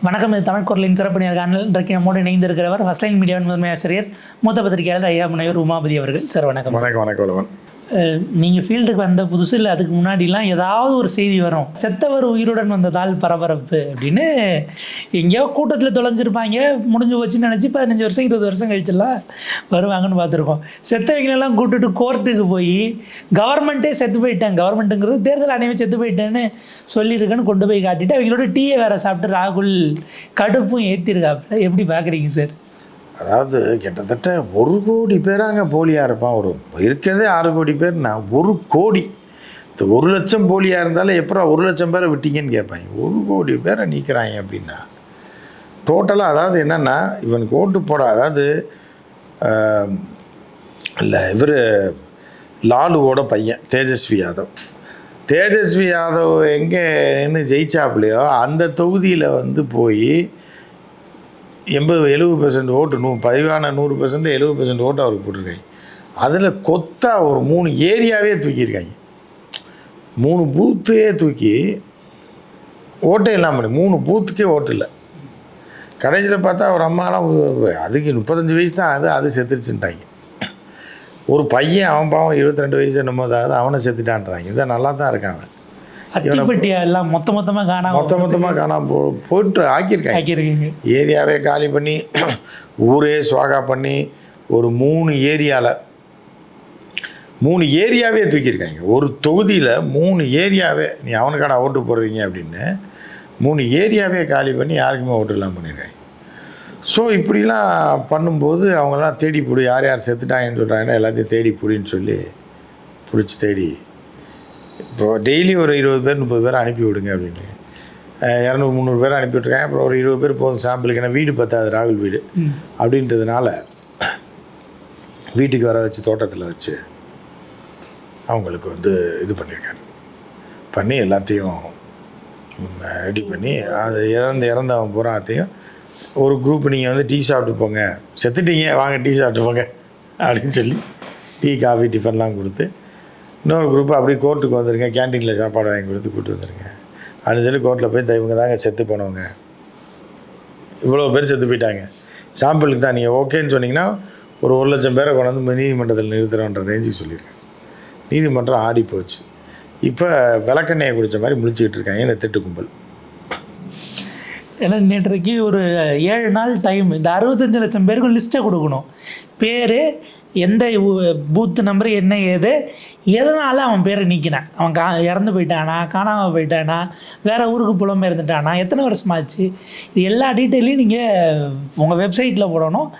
வணக்கம். இது தமிழ் குரலின் சிறப்பு நேர்காணல். இன்றைக்கு நம்மோடு இணைந்திருக்கிறவர் ஃபர்ஸ்ட் லைன் மீடியாவின் முதன்மை ஆசிரியர் மூத்த பத்திரிகையாளர் ஐயா முனைவர் உமாபதி அவர்கள். சார் வணக்கம். வணக்கம். நீங்கள் ஃபீல்டுக்கு வந்த புதுசு இல்லை, அதுக்கு முன்னாடிலாம் ஏதாவது ஒரு செய்தி வரும், செத்தவர் உயிருடன் வந்ததால் பரபரப்பு அப்படின்னு. எங்கேயோ கூட்டத்தில் தொலைஞ்சிருப்பாங்க, முடிஞ்சு வச்சுன்னு நினச்சி 15 வருஷம் 20 வருஷம் கழிச்செல்லாம் வருவாங்கன்னு பார்த்துருக்கோம். செத்தவங்களெல்லாம் கூப்பிட்டுட்டு கோர்ட்டுக்கு போய் கவர்மெண்ட்டே செத்து போயிட்டாங்க, கவர்மெண்ட்டுங்கிறது தேர்தல் ஆணையமே செத்து போயிட்டேன்னு சொல்லியிருக்கேன்னு கொண்டு போய் காட்டிட்டு அவங்களோட டீயை வேறு சாப்பிட்டு ராகுல் கடுப்பும் ஏற்றிருக்காப்புல. எப்படி பார்க்குறீங்க சார்? அதாவது கிட்டத்தட்ட 1 கோடி பேராங்க போலியாக இருப்பான். இருக்கிறதே 6 கோடி பேர்னா 1 கோடி. 1 லட்சம் போலியாக இருந்தாலும் எப்போ 1 லட்சம் பேரை விட்டீங்கன்னு கேட்பாங்க. 1 கோடி பேரை நீக்கிறாங்க அப்படின்னா டோட்டலாக. அதாவது என்னென்னா இவனுக்கு ஓட்டு போட, அதாவது இல்லை இவர் லாலுவோட பையன் தேஜஸ்வி யாதவ் எங்கே நின்று ஜெயிச்சாப்புலையோ அந்த தொகுதியில் போய் 80-70% ஓட்டு, பதிவான 100% 70% ஓட்டு அவருக்கு போட்டிருக்காங்க. அதில் கொத்தா ஒரு 3 ஏரியாவே தூக்கியிருக்காங்க. 3 பூத்தையே தூக்கி ஓட்டே இல்லாமல் 3 பூத்துக்கே ஓட்டு இல்லை. கடைசியில் பார்த்தா ஒரு அம்மாலாம் அதுக்கு 35 வயசு தான் அது செத்துருச்சுட்டாங்க. ஒரு பையன் அவன் பாவம் 22 வயசு என்னமோ தான் அவனை செத்துட்டான்றாங்க. இதான் நல்லா தான் இருக்காங்க. எல்லாம் மொத்தமாக காணாமல் போட்டு ஆக்கியிருக்காங்க. ஏரியாவே காலி பண்ணி ஊரே சுவாகா பண்ணி ஒரு 3 ஏரியாவே தூக்கியிருக்காங்க. ஒரு தொகுதியில் 3 ஏரியாவே நீ அவனுக்கான ஓட்டு போடுறீங்க அப்படின்னு 3 ஏரியாவே காலி பண்ணி யாருக்குமே ஓட்டு இல்லாமல் பண்ணியிருக்காங்க. ஸோ இப்படிலாம் பண்ணும்போது அவங்களாம் தேடி பிடி, யார் செத்துட்டாங்கன்னு சொல்கிறாங்கன்னா எல்லாத்தையும் தேடி பிடின்னு சொல்லி பிடிச்சி தேடி இப்போ டெய்லி ஒரு 20 பேர் 30 பேர் அனுப்பி விடுங்க அப்படின்னு 200-300 பேர் அனுப்பி விட்ருக்காங்க. அப்புறம் ஒரு 20 பேர் போதும் சாம்பிளுக்கு. ஏன்னா வீடு பத்தாது, ராகுல் வீடு அப்படின்றதுனால வீட்டுக்கு வர வச்சு தோட்டத்தில் வச்சு அவங்களுக்கு இது பண்ணி எல்லாத்தையும் ரெடி பண்ணி அது இறந்தவன் பூராத்தையும் ஒரு குரூப் நீங்கள் டீ சாப்பிட்டு போங்க, செத்துட்டீங்க வாங்க டீ சாப்பிட்டு போங்க அப்படின்னு சொல்லி டீ காஃபி டிஃபன்லாம் கொடுத்து, இன்னொரு குரூப்பு அப்படியே கோர்ட்டுக்கு வந்துருங்க, கேன்டீனில் சாப்பாடு வாங்கி கொடுத்து கூப்பிட்டு வந்துருங்க அப்படின்னு சொல்லி கோர்ட்டில் போய் இவங்க தாங்க செத்து போனவங்க, இவ்வளோ பேர் செத்து போயிட்டாங்க, சாம்பிளுக்கு தான் நீங்கள் ஓகேன்னு சொன்னீங்கன்னா ஒரு 1 லட்சம் பேரை கொண்டு வந்து நீதிமன்றத்தில் நிறுத்துறோன்ற ரேஞ்சுக்கு சொல்லியிருக்கேன். நீதிமன்றம் ஆடி போச்சு. இப்போ விளக்கெண்ணையை குடித்த மாதிரி முழிச்சிக்கிட்டு இருக்காங்க இந்த திட்டு கும்பல். ஏன்னா நேற்றைக்கு ஒரு 7 நாள் டைம், இந்த 65 லட்சம் பேருக்கும் லிஸ்ட்டை கொடுக்கணும். பேர், எந்த பூத்து நம்பர், என்ன ஏது, எதனால் அவன் பேரை நீக்கினான், அவன் இறந்து போயிட்டானா, காணாமல் போயிட்டானா, வேறு ஊருக்கு புலம்பெயர்ந்துட்டானா, எத்தனை வருஷமாச்சு, இது எல்லா டீட்டெயிலையும் நீங்கள் உங்கள் வெப்சைட்டில் போடணும்.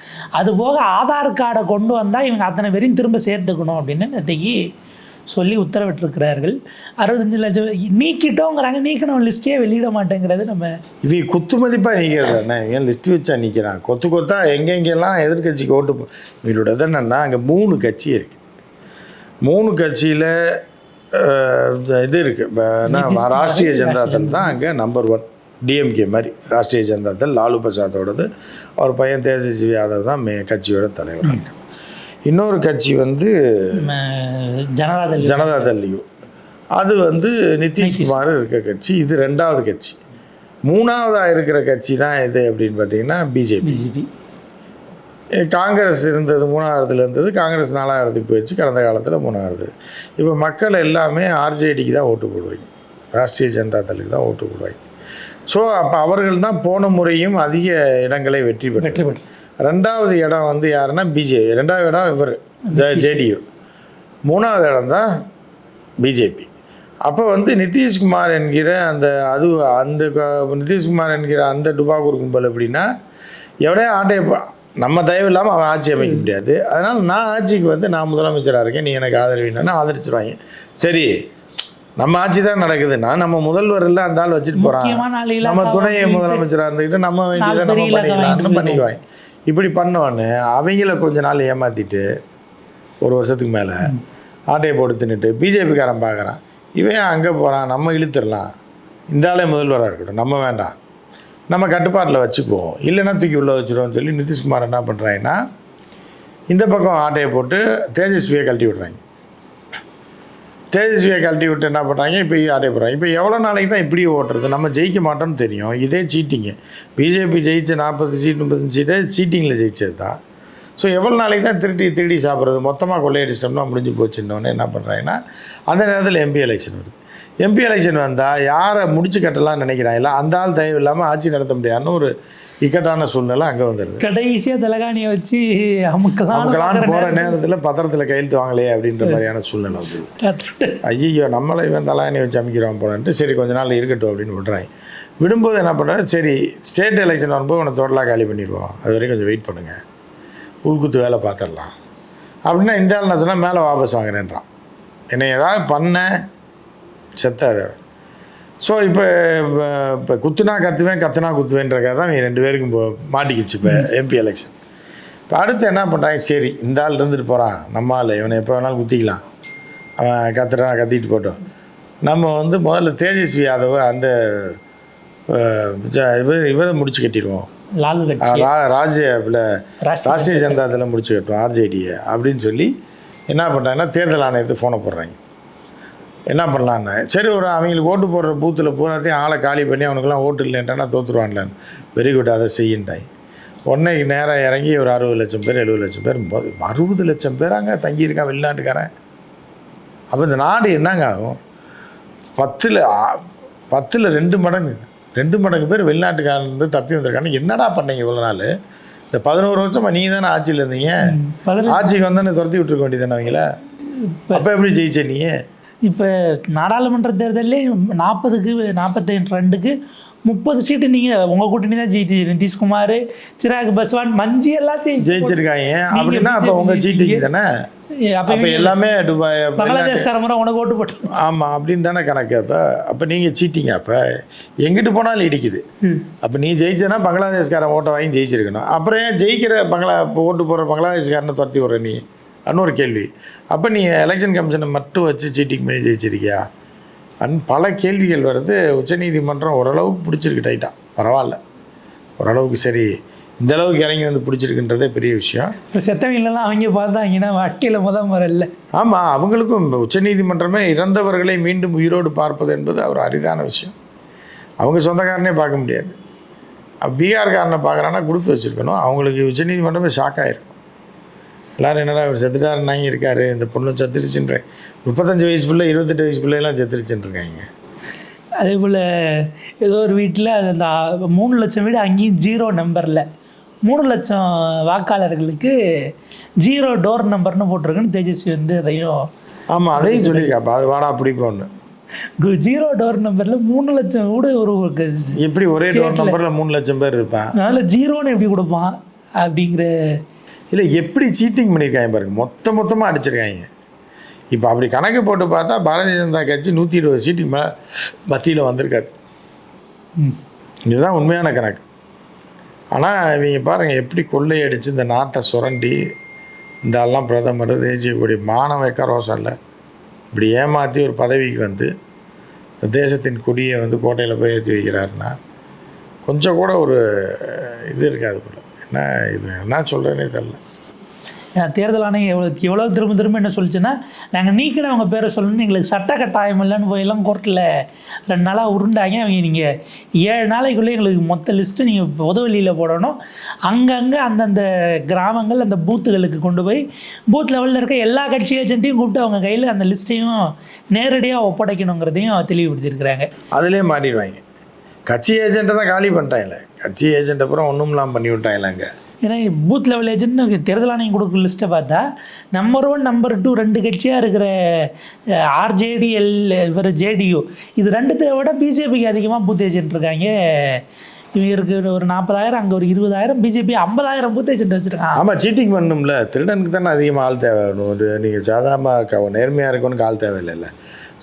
அதுபோக ஆதார் கார்டை கொண்டு வந்தால் இவங்க அத்தனை பேரையும் திரும்ப சேர்த்துக்கணும் அப்படின்னு நேற்றைக்கு சொல்லி உத்தரவிட்டிருக்கிறார்கள். 65 லட்சம் நீக்கிட்டோங்கிறாங்க. நீக்கணும் லிஸ்ட்டே வெளியிட மாட்டேங்கிறது. நம்ம இவ குத்து மதிப்பாக நீக்கிறது என்ன, ஏன் லிஸ்ட்டு வச்சா நிற்கிறான் கொத்தா எங்கெங்கெல்லாம் எதிர்கட்சிக்கு ஓட்டு. இவங்களோட என்னென்னா அங்கே 3 கட்சி இருக்குது. 3 கட்சியில் இது இருக்குது. ராஷ்ட்ரிய ஜனதாதள் தான் அங்கே நம்பர் 1. டிஎம்கே மாதிரி ராஷ்ட்ரிய ஜனதாதள் லாலு பிரசாதோடது, அவர் பையன் தேஜஸ்வி யாதவ் தான் கட்சியோட தலைவர். இன்னொரு கட்சி ஜனதாதள்யூ, அது நிதிஷ்குமார் இருக்க கட்சி. இது 2வது கட்சி. 3வதாக இருக்கிற கட்சி தான் இது அப்படின்னு பார்த்தீங்கன்னா பிஜேபி. காங்கிரஸ் இருந்தது 3வதுல இருந்தது, காங்கிரஸ் 4வதுக்கு போயிடுச்சு கடந்த காலத்தில் 3வது. இப்போ மக்கள் எல்லாமே ஆர்ஜேடிக்கு தான் ஓட்டு போடுவாங்க, ராஷ்ட்ரிய ஜனதாதளுக்கு தான் ஓட்டு போடுவாங்க. ஸோ அப்போ அவர்கள் தான் போன முறையும் அதிக இடங்களை வெற்றி பெற்று. 2வது இடம் யாருன்னா பிஜேபி, 2வது இடம் இவர் ஜேடியு, 3வது இடம் தான் பிஜேபி. அப்போ நிதிஷ்குமார் என்கிற நிதிஷ்குமார் என்கிற அந்த டுபாக்கூர் கும்பல் எப்படின்னா, எவனே நம்ம தயவு இல்லாமல் அவன் ஆட்சி அமைக்க முடியாது. அதனால் நான் ஆட்சிக்கு நான் முதலமைச்சராக இருக்கேன், நீ எனக்கு ஆதரவினா ஆதரிச்சிருவாங்க. சரி, நம்ம ஆட்சி தான் நடக்குது, நம்ம முதல்வர் இல்லை அந்த ஆள் வச்சுட்டு போகிறான், நம்ம துணை முதலமைச்சராக இருந்துக்கிட்டு நம்ம வேண்டியதை நம்ம பண்ணிக்கலாம்னு பண்ணிக்குவாங்க. இப்படி பண்ணோன்னு அவங்கள கொஞ்ச நாள் ஏமாற்றிட்டு 1 வருஷத்துக்கு மேலே ஆட்டையை போட்டு தின்னுட்டு பிஜேபிக்காரன் பார்க்குறான், இவன் அங்கே போகிறான், நம்ம இழுத்துடலாம், இந்த ஆளே முதல்வராக இருக்கட்டும், நம்ம வேண்டாம், நம்ம கட்டுப்பாட்டில் வச்சுக்குவோம், இல்லைன்னா தூக்கி உள்ளே வச்சுருவோம்னு சொல்லி நிதிஷ்குமார் என்ன பண்ணுறாங்கன்னா இந்த பக்கம் ஆட்டையை போட்டு தேஜஸ்வியை கழட்டி விட்றாங்க. தேஜஸ்வியை கழட்டி விட்டு என்ன பண்ணுறாங்க, இப்போ ஆட்டை போடுறாங்க. இப்போ எவ்வளோ நாளைக்கு தான் இப்படியே ஓட்டுறது? நம்ம ஜெயிக்க மாட்டோம்னு தெரியும். இதே சீட்டிங்கு. பிஜேபி ஜெயிச்ச 40 சீட் 35 சீட்டை சீட்டிங்கில் ஜெயிச்சது தான். ஸோ எவ்வளோ நாளைக்கு தான் திருடி சாப்பிட்றது? மொத்தமாக கொள்ளையடிச்சிட்டோம்னா முடிஞ்சு போச்சுன்னொன்னே என்ன பண்ணுறாங்கன்னா, அந்த நேரத்தில் எம்பி எலெக்ஷன் வருது. எம்பி எலெக்ஷன் வந்தால் யாரை முடிச்சு கட்டலாம்னு நினைக்கிறாங்களா, அந்த ஆள் தயவு இல்லாமல் ஆட்சி நடத்த முடியாதுன்னு ஒரு இக்கட்டான சூழ்நிலை அங்கே வந்துடுது. கடைசியாக தலகாணியை வச்சு அமுக்கலான்னு போகிற நேரத்தில் பத்திரத்தில் கையெழுத்து வாங்கலையே அப்படின்ற மாதிரியான சூழ்நிலை வந்து, ஐயோ நம்மளை இவன் தலகாணியை வச்சு அமைக்கிறோம் போலன்ட்டு சரி கொஞ்ச நாள் இருக்கட்டும் அப்படின்னு விட்றாங்க. விடும்போது என்ன பண்ணுறாங்க, சரி ஸ்டேட் எலெக்ஷன் வரும்போது உன்னை டோட்டலாக காலி பண்ணிடுவோம், அது வரைக்கும் கொஞ்சம் வெயிட் பண்ணுங்கள், உள்குத்து வேலை பார்த்துடலாம் அப்படின்னா இந்த ஆள் நான் சொன்னால் மேலே வாபஸ் வாங்குறேன்றான். என்னை ஏதாவது பண்ண செத்த அதை. ஸோ இப்போ குத்துனா கத்துவேன் கத்துனா குத்துவேன்றக்காக தான் இவங்க 2 பேருக்கும் மாட்டிக்கிச்சு இப்போ எம்பி எலெக்ஷன். இப்போ அடுத்து என்ன பண்ணுறாங்க, சரி இந்த ஆள் இருந்துட்டு போகிறான், நம்ம ஆள் இவனை எப்போ வேணாலும் குத்திக்கலாம், அவன் கத்திட்டு போட்டோம். நம்ம வந்து முதல்ல தேஜஸ்வி யாதவ் அந்த இவரை முடிச்சு கட்டிடுவோம், ராஷ்ட்ரிய ஜனதா தளம் முடிச்சு கட்டுவோம் ஆர்ஜேடியை அப்படின்னு சொல்லி என்ன பண்ணுறாங்கன்னா தேர்தல் ஆணையத்தை ஃபோனை போடுறாங்க. என்ன பண்ணலான்னு சரி ஒரு அவங்களுக்கு ஓட்டு போடுற பூத்தில் பூராத்தையும் ஆளை காலி பண்ணி அவனுக்கெல்லாம் ஓட்டு இல்லைன்ட்டானா தோற்றுருவான்லான்னு. வெரி குட், அதை செய்யின்ட்டாங்க. உடனே நேராக இறங்கி ஒரு 60 லட்சம் பேர் 70 லட்சம் பேர் 60 லட்சம் பேர் அங்கே தங்கியிருக்கான் வெளிநாட்டுக்காரன். அப்போ இந்த நாடு என்னங்க ஆகும்? 10ல் 2 மடங்கு பேர் வெளிநாட்டுக்காரன் வந்து தப்பி வந்திருக்காங்க. என்னடா பண்ணீங்க இவ்வளோ நாள்? இந்த 11 வருஷமாக நீங்கள் தானே ஆட்சியில் இருந்தீங்க, ஆட்சிக்கு வந்தானே துரத்தி விட்டுருக்க வேண்டியதானே அவங்கள? அப்போ எப்படி ஜெயிச்ச நீ? இப்போ நாடாளுமன்ற தேர்தலே 40க்கு 42க்கு 30 சீட்டு நீங்கள் உங்கள் கூட்டணி தான் ஜெயிச்சு, நிதிஷ்குமார், சிராக் பஸ்வான், மஞ்சி எல்லாம் ஜெயிச்சிருக்காங்க. அப்படின்னா அப்போ உங்கள் சீட்டிங் தானே, அப்போ எல்லாமே துபாய் பங்களாதேஷ்காரமுறை உனக்கு ஓட்டு போட்டு. ஆமாம் அப்படின்னு தானே கணக்கு. அப்போ நீங்கள் சீட்டிங்க. அப்போ எங்கிட்டு போனாலும் இடிக்குது. அப்போ நீ ஜெயிச்சேன்னா பங்களாதேஷ்காரன் ஓட்டை வாங்கி ஜெயிச்சிருக்கணும். அப்புறம் ஏன் ஜெயிக்கிற ஓட்டு போடுற பங்களாதேஷ்காரனை துரத்தி விட்ற நீ? இன்னொரு கேள்வி. அப்போ நீ எலெக்ஷன் கமிஷனை மட்டும் வச்சு சீட்டிங் பண்ணி ஜெயிச்சிருக்கியா? பல கேள்விகள் வருது. உச்சநீதிமன்றம் ஓரளவுக்கு பிடிச்சிருக்கு, டைட்டாக பரவாயில்ல, ஓரளவுக்கு சரி இந்த அளவுக்கு இறங்கி வந்து பிடிச்சிருக்குன்றதே பெரிய விஷயம். இப்போ செத்தவங்களெல்லாம் அவங்க பார்த்தாங்கன்னா வாழ்க்கையில் முதல்ல. ஆமாம், அவங்களுக்கும் உச்சநீதிமன்றமே இறந்தவர்களை மீண்டும் உயிரோடு பார்ப்பது என்பது ஒரு அரிதான விஷயம். அவங்க சொந்தக்காரனே பார்க்க முடியாது. பீகார்காரனை பார்க்குறான்னா கொடுத்து வச்சுருக்கணும். அவங்களுக்கு உச்சநீதிமன்றமே ஷாக் ஆகிருக்கும். எல்லோரும் என்னடா அவர் செத்துட்டாருன்னாங்க இருக்கார், இந்த பொண்ணு செத்துருச்சுன்ற 35 வயசு பிள்ளை 28 வயசு பிள்ளைலாம் செத்துருச்சுன்னு இருக்காங்க. அதே போல் ஏதோ ஒரு வீட்டில் அந்த 3 லட்சம் வீடு அங்கேயும் 0 நம்பரில் 3 லட்சம் வாக்காளர்களுக்கு 0 டோர் நம்பர்னு போட்டிருக்குன்னு தேஜஸ்வி வந்து அதையும் ஆமாம் அதையும் சொல்லியிருக்காப்பா. அது வாடா பிடிக்கும்னு 0 டோர் நம்பரில் 3 லட்சம் வீடு ஒரு எப்படி ஒரே டோர் நம்பரில் 3 லட்சம் பேர் இருப்பான், அதனால் 0ன்னு எப்படி கொடுப்பான் அப்படிங்கிற. இல்லை எப்படி சீட்டிங் பண்ணியிருக்காங்க பாருங்க, மொத்தமாக அடிச்சிருக்காங்க. இப்போ அப்படி கணக்கு போட்டு பார்த்தா பாரதிய ஜனதா கட்சி 120 சீட்டுக்கு மேலே மத்தியில் வந்திருக்காது. இதுதான் உண்மையான கணக்கு. ஆனால் இவங்க பாருங்கள் எப்படி கொள்ளையடித்து இந்த நாட்டை சுரண்டி இந்த ஆள்லாம் பிரதமர் தேசிய கொடி மாணவக்க ரோசம் இல்லை இப்படி ஏமாற்றி ஒரு பதவிக்கு வந்து தேசத்தின் கொடியை வந்து கோட்டையில் போய் ஏற்றி வைக்கிறாருன்னா கொஞ்சம் கூட ஒரு இது இருக்காது போல. என்ன சொல்கிறேன்னே தெரியல. தேர்தல் ஆணையம் எவ்வளோ திரும்ப என்ன சொல்லிச்சுன்னா, நாங்கள் நீக்கின அவங்க பேரை சொல்லணும்னு எங்களுக்கு சட்ட கட்டாயம் இல்லைன்னு போயெல்லாம் கோர்ட்டில் 2 நாளாக உருண்டாங்க. அவங்க நீங்கள் 7 நாளைக்குள்ளே எங்களுக்கு மொத்த லிஸ்ட்டு நீங்கள் பொதுவெளியில் போடணும், அங்கங்கே அந்தந்த கிராமங்கள் அந்த பூத்துகளுக்கு கொண்டு போய் பூத் லெவலில் இருக்க எல்லா கட்சி ஏஜென்ட்டையும் கூப்பிட்டு அவங்க கையில் அந்த லிஸ்ட்டையும் நேரடியாக ஒப்படைக்கணுங்கிறதையும் தெளிவுபடுத்தியிருக்கிறாங்க. அதிலே மாட்டிடுவாங்க. கட்சி ஏஜென்ட்டை தான் காலி பண்ணிட்டாங்களே, கட்சி ஏஜென்ட் அப்புறம் ஒன்றும் இல்லாமல் பண்ணி விட்டாங்களே அங்கே. ஏன்னா பூத் லெவல் ஏஜென்ட்னு தேர்தல் ஆணையம் கொடுக்குற லிஸ்ட்டை பார்த்தா நம்பர் 1 நம்பர் 2 2 கட்சியாக இருக்கிற ஆர்ஜேடிஎல் இவர் ஜேடியு இது 2த்தை விட பிஜேபிக்கு அதிகமாக பூத் ஏஜென்ட் இருக்காங்க. இவருக்கு ஒரு 40,000 அங்கே ஒரு 20,000, பிஜேபி 50,000 பூத் ஏஜென்ட் வச்சுருக்காங்க. ஆமாம், சீட்டிங் பண்ணணும்ல, திருடனுக்கு தானே அதிகமாக ஆள் தேவை. ஒரு நீங்கள் சாதாரணமாக நேர்மையாக இருக்கணும்னு ஆள் தேவையில்லைல்ல.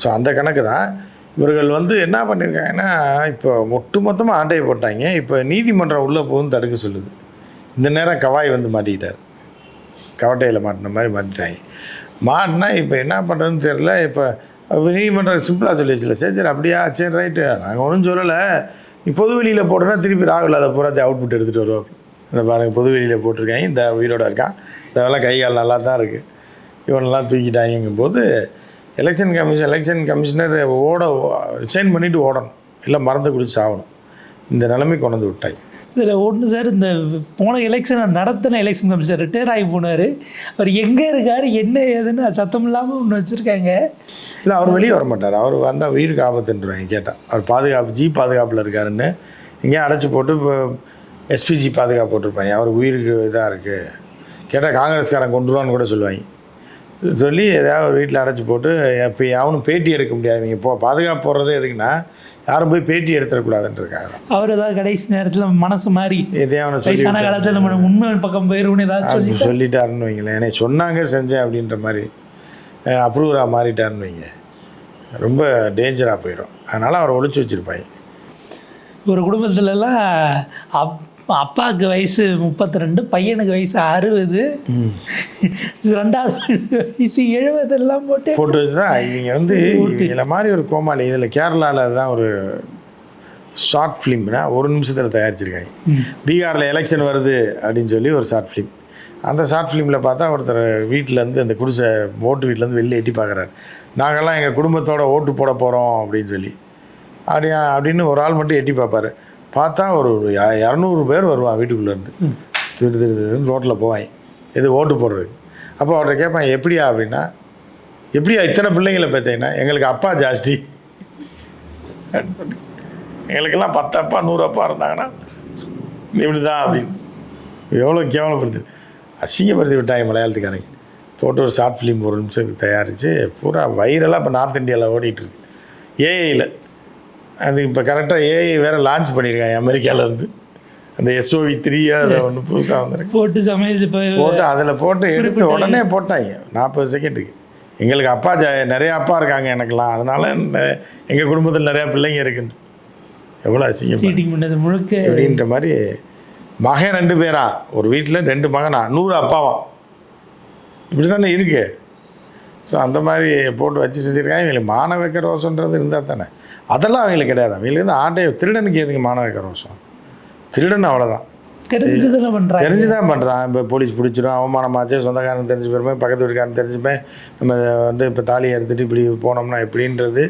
ஸோ அந்த கணக்கு தான் இவர்கள் வந்து என்ன பண்ணியிருக்காங்கன்னா, இப்போ ஒட்டுமொத்தமாக ஆட்டையை போட்டாங்க. இப்போ நீதிமன்றம் உள்ளே போகுன்னு தடுக்க சொல்லுது. இந்த நேரம் கவாய் வந்து மாட்டிக்கிட்டார், கவட்டையில் மாட்டின மாதிரி மாட்டிட்டாங்க. மாட்டினா இப்போ என்ன பண்ணுறதுன்னு தெரில. இப்போ நீதிமன்றம் சிம்பிளாக சொல்லிடுச்சுல, சரி அப்படியா, சரி ரைட்டு, நாங்கள் ஒன்றும் சொல்லலை, நீ பொது வெளியில் போட்டோன்னா திருப்பி ராகுல் அதை பூராத்தை அவுட்புட் எடுத்துகிட்டு வருவோம். இந்த பாருங்கள் பொது வெளியில் போட்டிருக்காங்க, இந்த உயிரோடு இருக்கான், இந்த வேலை கை கால் நல்லா தான் இருக்குது, இவனெல்லாம் தூக்கிட்டாங்கும் போது எலெக்ஷன் கமிஷனர் ரிசைன் பண்ணிவிட்டு ஓடணும், இல்லை மறந்து குடிச்சு ஆகணும். இந்த நிலைமை கொண்டு வந்து விட்டாய். இதில் ஒன்று சார், இந்த போன எலெக்ஷனை நடத்தின எலெக்ஷன் கமிஷனர் ரிட்டையர் ஆகி போனார். அவர் எங்கே இருக்கார் என்ன ஏதுன்னு சத்தம் இல்லாமல் ஒன்று வச்சுருக்காங்க. இல்லை, அவர் வெளியே வர மாட்டார். அவர் வந்தால் உயிருக்கு ஆபத்துன்றாங்க. கேட்டால் அவர் பாதுகாப்பு பாதுகாப்பில் இருக்காருன்னு எங்கேயும் அடைச்சி போட்டு இப்போ எஸ்பிஜி பாதுகாப்பு போட்டிருப்பாங்க. அவர் உயிருக்கு இதாக இருக்குது. கேட்டால் காங்கிரஸ்காரன் கொண்டுருவான்னு கூட சொல்லுவாங்க. சொல்லி ஏதாவது ஒரு வீட்டில் அடைச்சி போட்டு இப்போ அவனும் பேட்டி எடுக்க முடியாது. இவங்க இப்போ பாதுகாப்பு போடுறதே எதுக்குன்னா யாரும் போய் பேட்டி எடுத்துடக்கூடாதுன்றக்காக. அவர் ஏதாவது கடைசி நேரத்தில் மனசு மாதிரி எதையாவது வயசான காலத்தில் நம்ம உண்மை பக்கம் போயிடுவோன்னு ஏதாவது சொல்லிட்டாருன்னு வைங்களேன். என்னை சொன்னாங்க செஞ்சேன் அப்படின்ற மாதிரி அப்ரூவராக மாறிட்டாருன்னு வைங்க, ரொம்ப டேஞ்சராக போயிடும். அதனால் அவரை ஒழிச்சு வச்சுருப்பாங்க. ஒரு குடும்பத்துலலாம் அப்பாவுக்கு வயசு 32, பையனுக்கு வயசு 60, ரெண்டாவது வயசு 70 எல்லாம் போட்டு வச்சு தான் இவங்க வந்து இதில் மாதிரி ஒரு கோமாளி. இதில் கேரளாவில் தான் ஒரு ஷார்ட் ஃபிலிம்னா 1 நிமிஷத்தில் தயாரிச்சிருக்காங்க. பீகாரில் எலெக்ஷன் வருது அப்படின்னு சொல்லி ஒரு ஷார்ட் ஃபிலிம். அந்த ஷார்ட் ஃபிலிமில் பார்த்தா ஒருத்தர் வீட்டிலேருந்து அந்த குடிசை ஓட்டு வீட்டிலேருந்து வெளில எட்டி பார்க்குறாரு. நாங்கள்லாம் எங்கள் குடும்பத்தோட ஓட்டு போட போகிறோம் அப்படின்னு சொல்லி அப்படின்னு ஒரு ஆள் மட்டும் எட்டி பார்ப்பார். பார்த்தா ஒரு 200 பேர் வருவான் வீட்டுக்குள்ளேருந்து. திருன்னு ரோட்டில் போவாங்க எது ஓட்டு போடுறதுக்கு. அப்போ அவர்கிட்ட கேட்பான், எப்படியா அப்படின்னா, எப்படியா இத்தனை பிள்ளைங்களை பார்த்தீங்கன்னா, எங்களுக்கு அப்பா ஜாஸ்தி, எங்களுக்கெல்லாம் 10 அப்பா 100 அப்பா இருந்தாங்கன்னா இப்படி தான் அப்படின்னு எவ்வளோ கேவலப்படுத்து அசிங்கப்படுத்தி விட்டாங்க மலையாளத்துக்காரங்க. போட்டு ஒரு ஷார்ட் ஃபிலிம் 1 நிமிஷத்துக்கு தயாரித்து பூரா வைரலாக இப்போ நார்த் இந்தியாவில் ஓடிட்டுருக்கு ஏஐயில். அது இப்போ கரெக்டாக ஏஐ வேறு லான்ச் பண்ணியிருக்காங்க அமெரிக்காவிலேருந்து. அந்த SOV3 அதை ஒன்று புதுசாக வந்துருக்கு. போட்டு சமையல் போட்டு அதில் போட்டு எடுத்து உடனே போட்டாங்க 40 செகண்டுக்கு. எங்களுக்கு அப்பா நிறையா அப்பா இருக்காங்க எனக்கெல்லாம், அதனால் எங்கள் குடும்பத்தில் நிறையா பிள்ளைங்க இருக்குன்னு. எவ்வளோ அசிங்கம் பண்ணது முழுக்க அப்படின்ற மாதிரி. மகன் 2 பேரா, ஒரு வீட்டில் 2 மகனா, 100 அப்பாவா, இப்படி தானே இருக்குது. ஸோ அந்த மாதிரி போட்டு வச்சு செஞ்சுருக்காங்க. இவங்களுக்கு மானவைக்க ரோஷன்றது இருந்தால் தானே. அதெல்லாம் அவங்களுக்கு கிடையாது. அவங்களுக்கு வந்து ஆட்டையை திருடனுக்கு எதுக்கு மானவைக்க ரோஷம்? திருடன் அவ்வளோதான், தெரிஞ்சு தான் பண்ணுறான். இப்போ போலீஸ் பிடிச்சிடும், அவமானமாச்சே, சொந்தக்காரன் தெரிஞ்சு போயிருமே, பக்கத்து வீட்டுக்காரன் தெரிஞ்சுப்பேன், நம்ம வந்து இப்போ தாலியை எடுத்துகிட்டு இப்படி போனோம்னா எப்படின்றது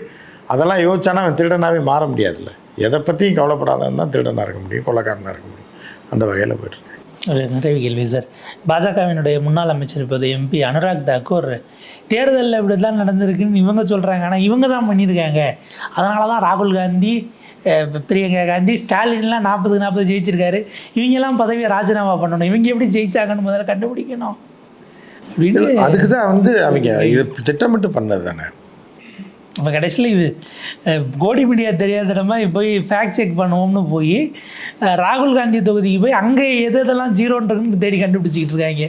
அதெல்லாம் யோசிச்சானா அவன் திருடனாகவே மாற முடியாதுல்ல. எதை பற்றியும் கவலைப்படாதான் தான் திருடனாக இருக்க முடியும், கொள்ளைக்காரனாக இருக்க முடியும். அந்த வகையில் போய்ட்டுருக்கேன். ஒரு நிறைய கேள்வி சார். பாஜகவினுடைய முன்னாள் அமைச்சர் இப்போது MP அனுராக் தாக்கூர் தேர்தலில் இப்படி தான் நடந்திருக்குன்னு இவங்க சொல்கிறாங்க, ஆனால் இவங்க தான் பண்ணியிருக்காங்க, அதனால தான் ராகுல் காந்தி, பிரியங்கா காந்தி, ஸ்டாலின்லாம் 40-40 ஜெயிச்சிருக்காரு, இவங்கெல்லாம் பதவியை ராஜினாமா பண்ணணும், இவங்க எப்படி ஜெயிச்சாங்கன்னு முதல்ல கண்டுபிடிக்கணும் அப்படின்னு. அதுக்கு தான் வந்து அவங்க இது திட்டமிட்டு பண்ணது தானே. இப்போ கடைசியில் இது கோடி மீடியா தெரியாதனமா போய் ஃபேக்ட் செக் பண்ணுவோம்னு போய் ராகுல் காந்தி தொகுதிக்கு போய் அங்கே எதெல்லாம் ஜீரோன்றதுன்னு தேடி கண்டுபிடிச்சிக்கிட்டு இருக்காங்க.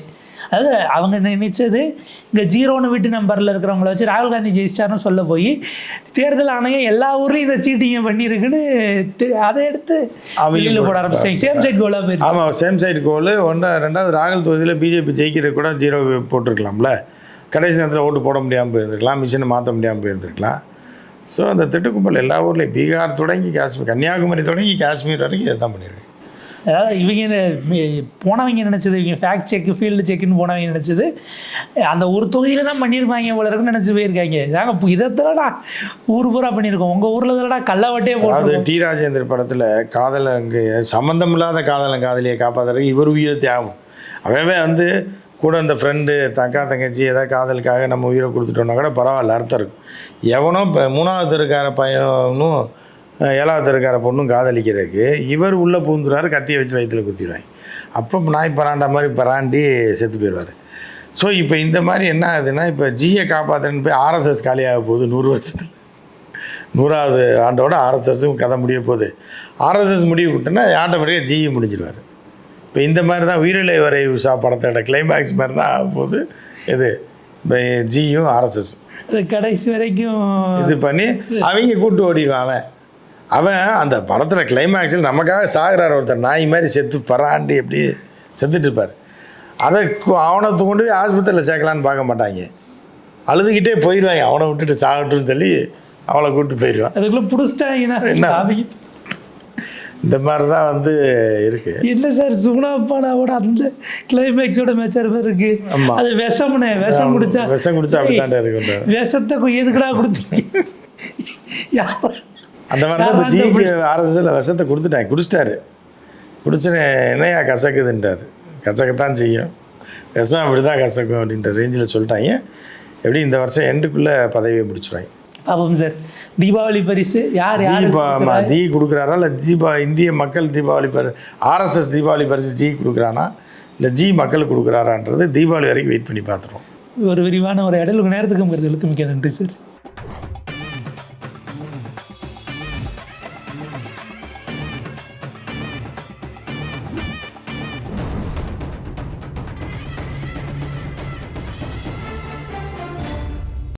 அதாவது அவங்க நினைச்சது இங்கே 0ன்னு வீட்டு நம்பரில் இருக்கிறவங்கள வச்சு ராகுல் காந்தி ஜெயிச்சிட்டாருன்னு சொல்ல போய் தேர்தல் ஆணையம் எல்லா ஊர்லேயும் இதை சீட்டிங்க பண்ணியிருக்குன்னு அதை எடுத்து வெளியில் போட ஆரம்பிச்சாங்க. சேம் சைட் கோலாக போயிடுச்சு. ஆமாம், சேம் சைட் கோல். 2வது ராகுல் தொகுதியில் பிஜேபி ஜெயிக்கிறது கூட 0 போட்டிருக்கலாம்ல. கடைசி நேரத்தில் ஓட்டு போட முடியாமல் போயிருந்துருக்கலாம், மிஷினை மாற்ற முடியாமல் போயிருந்துருக்கலாம். ஸோ அந்த திட்டுக்கும்பல் எல்லா ஊர்லேயும் பீகார் தொடங்கி காஷ்மீர், கன்னியாகுமரி தொடங்கி காஷ்மீர் வரைக்கும் இதை தான் பண்ணியிருக்கேன். அதாவது இவங்க போனவங்க நினச்சது, இவங்க ஃபேக்ட் செக் ஃபீல்டு செக்குன்னு போனவங்க நினச்சது அந்த ஒரு தொகுதியில் தான் பண்ணியிருப்பாங்க போல இருக்குன்னு நினச்சி போயிருக்காங்க. நாங்கள் இதைத்தலடா ஊர் பூரா பண்ணியிருக்கோம், உங்கள் ஊரில் தலடா கல்லாவட்டே போகும். அது டி ராஜேந்தர் படத்தில் காதலை அங்கே சம்மந்தம் இல்லாத காதலியை காப்பாற்றுறதுக்கு இவர் உயிரை தியாகம். அவன் வந்து கூட அந்த ஃப்ரெண்டு தங்கச்சி ஏதாவது காதலுக்காக நம்ம உயிரை கொடுத்துட்டோன்னா கூட பரவாயில்ல, அர்த்தம் இருக்கும். எவனோ இப்போ 3வது தெருக்கார பையனும் 7வது தெருக்கார பொண்ணும் காதலிக்கிறதுக்கு இவர் உள்ளே பூந்துடுவார், கத்தியை வச்சு வயிற்றில் குத்திடுவாங்க. அப்போ நாய் பராண்டா மாதிரி பராண்டி செத்து போயிடுவார். ஸோ இப்போ இந்த மாதிரி என்ன ஆகுதுன்னா, இப்போ ஜியை காப்பாற்றுன்னு போய் RSS காலியாக போகுது 100 வருஷத்தில். 100வது ஆண்டோட RSSம் கதை முடிய போகுது. RSS முடிவு விட்டுன்னா ஆட்டோமேட்டிக்காக ஜியை முடிஞ்சிடுவார். இப்போ இந்த மாதிரி தான் உயிரிழை வரை உஷா படத்தோட கிளைமேக்ஸ் மாதிரி தான் ஆகும்போது இது இப்போ ஜியும் RSSம் கடைசி வரைக்கும் இது பண்ணி அவங்க கூட்டு ஓடிடுவான். அவன் அந்த படத்தில் கிளைமேக்ஸில் நமக்காக சாகுறார் ஒருத்தர், நாய் மாதிரி செத்து பராண்டி எப்படி செத்துட்டு இருப்பார். அதை அவனை கொண்டு போய் ஆஸ்பத்திரியில் சேர்க்கலான்னு பார்க்க மாட்டாங்க, அழுதுகிட்டே போயிடுவாங்க. அவனை விட்டுட்டு சாகட்டும்னு சொல்லி அவளை கூப்பிட்டு போயிடுவான். அதுக்குள்ளே பிடிச்சிட்டாங்கன்னா என்ன இந்த மாதிரி தான் வந்து இருக்கு. என்ன சார் சுகுணாப்பானாவோட அந்த கிளைமேக்ஸோட மேட்சர் மாதிரி இருக்கு. ஆமா. அது விஷம்னே, விஷம் குடிச்சா அப்படித்தாண்டே இருக்கு. விஷத்தை எதுக்குடா கொடுத்தீங்க? அந்த மாதிரி தான் இப்போ ஜிக்கு ஆர்எஸ்எஸ்ல விஷத்தை குடிச்சிட்டாரு. குடிச்சுன்னு என்னையா கசக்குதுன்றார். கசக்கத்தான் செய்யும், விஷம் அப்படி தான் கசக்கும் அப்படின்ற ரேஞ்சில் சொல்லிட்டாங்க. எப்படி இந்த வருஷம் எண்டுக்குள்ளே பதவியை பிடிச்சிருவாங்க. பாப்போம் சார். தீபாவளி பரிசு யார் ஜி கொடுக்குறாரா இல்லை இந்திய மக்கள் தீபாவளி ஆர்எஸ்எஸ் தீபாவளி பரிசு ஜி கொடுக்குறானா இல்லை ஜி மக்கள் கொடுக்குறாரான்றது தீபாவளி வரைக்கும் வெயிட் பண்ணி பார்த்துருவோம். ஒரு விரிவான ஒரு இடையில நேரத்துக்கு மிக்க நன்றி சார்.